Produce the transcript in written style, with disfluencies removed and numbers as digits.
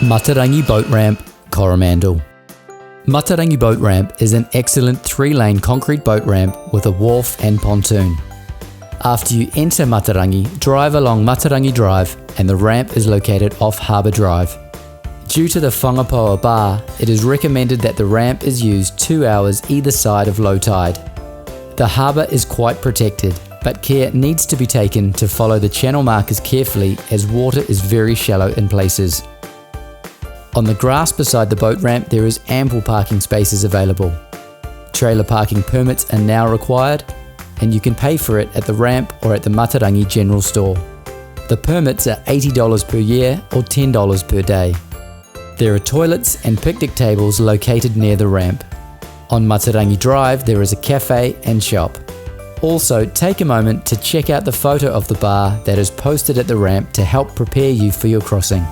Matarangi Boat Ramp, Coromandel. Matarangi Boat Ramp is an excellent 3-lane concrete boat ramp with a wharf and pontoon. After you enter Matarangi, drive along Matarangi Drive and the ramp is located off Harbour Drive. Due to the Whangapoua Bar, it is recommended that the ramp is used 2 hours either side of low tide. The harbour is quite protected, but care needs to be taken to follow the channel markers carefully as water is very shallow in places. On the grass beside the boat ramp there is ample parking spaces available. Trailer parking permits are now required and you can pay for it at the ramp or at the Matarangi General Store. The permits are $80 per year or $10 per day. There are toilets and picnic tables located near the ramp. On Matarangi Drive there is a cafe and shop. Also, take a moment to check out the photo of the bar that is posted at the ramp to help prepare you for your crossing.